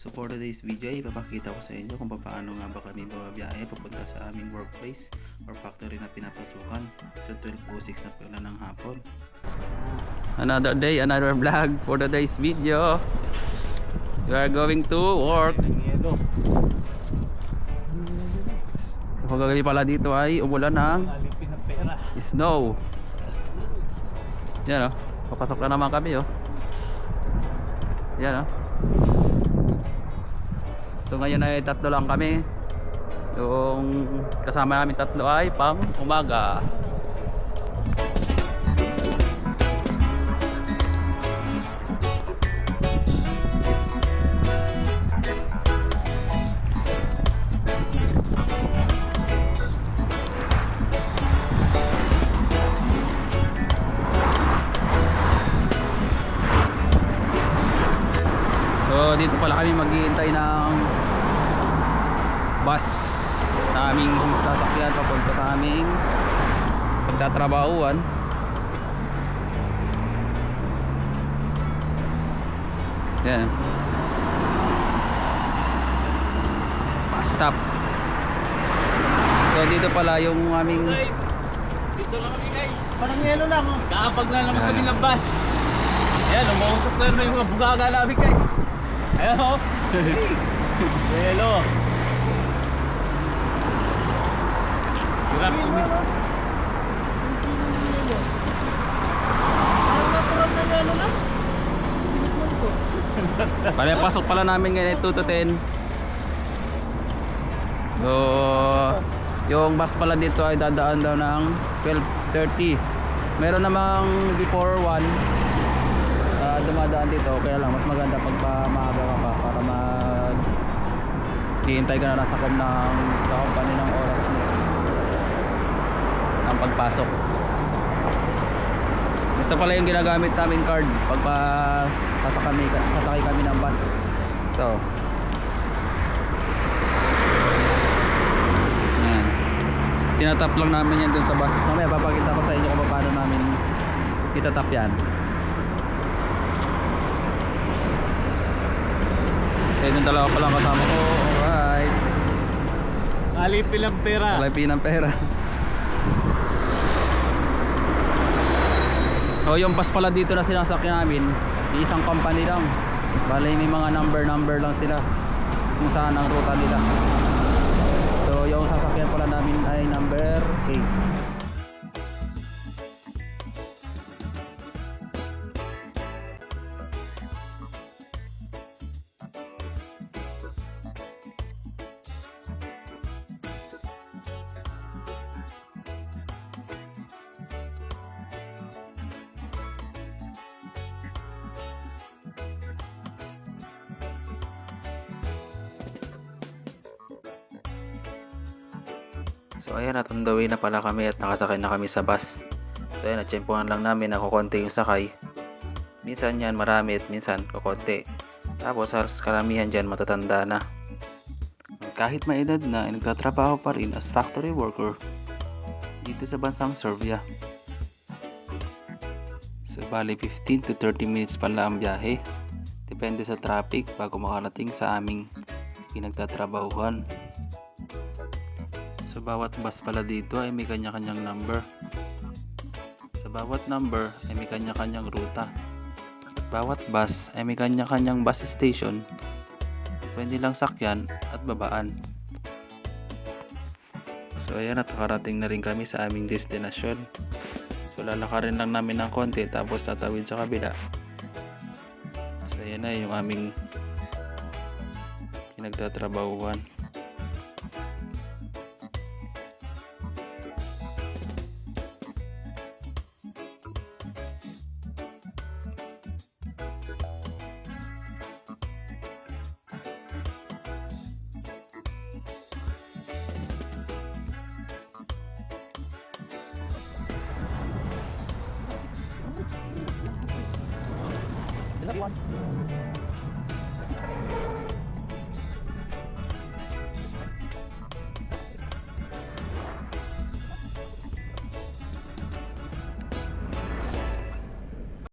So for today's video, ipapakita ko sa inyo kung paano nga ba kami bumabiyahe papunta sa aming workplace or factory na pinapasukan. So 12:06 na pala ng hapon. Another day, another vlog for today's video. We are going to work. So kagabi pala dito ay umulan ng snow. Yan o, papasok na naman kami o. Yan o. So ngayon ay tatlo lang kami. Yung kasama namin tatlo ay pang umaga. So dito pala kami maghihintay ng bus na aming sasakyan papunta sa aming pagtatrabahuan. Yan. Bus stop. So dito pala yung aming Dito lang kami guys. Parang yelo lang oh. Kakapag na naman kami ng bus. Ayan, umausok na yung mga bugaga namin guys. Ayan o. Yelo. Hirap kami. Pala pasok pala namin ngayon 2 to 10. So yung bus pala dito ay dadaan daw ng 12:30. Meron namang before 1 dumadaan dito, kaya lang mas maganda pag maaga ka pa para hihintay ka na sa company ng oras ng pagpasok. Ito pala yung ginagamit namin card pag sasakay kami ng bus. So yan, tinatap lang namin yan dun sa bus. Mamaya papakita ko sa inyo kung paano namin itatap yan. Yung dalawa pa lang kasama ko. Alright. Alipin ang pera. Alipin ang pera. So yung bus pala dito na sinasakyan namin, isang company lang. Bale may mga number lang sila kung saan ang ruta nila. So yung sasakyan pala namin ay number 8. So ayan, at on the way na pala kami at nakasakay na kami sa bus. So ayan, natsyempohan lang namin na kukonti yung sakay. Minsan yan marami at minsan kukonti. Tapos halos karamihan dyan matatanda na. Kahit may edad na ay nagtatrabaho pa rin as factory worker dito sa bansang Serbia. So bali 15 to 30 minutes pala ang biyahe. Depende sa traffic bago makarating sa aming pinagtatrabahuhan. So bawat bus pala dito ay may kanya-kanyang number. Sa bawat number ay may kanya-kanyang ruta. At bawat bus ay may kanya-kanyang bus station. Pwede lang sakyan at babaan. So ayan, at nakarating na rin kami sa aming destinasyon. So lalakarin lang namin ng konti tapos tatawid sa kabila. So ayan na yung aming pinagtatrabahuhan.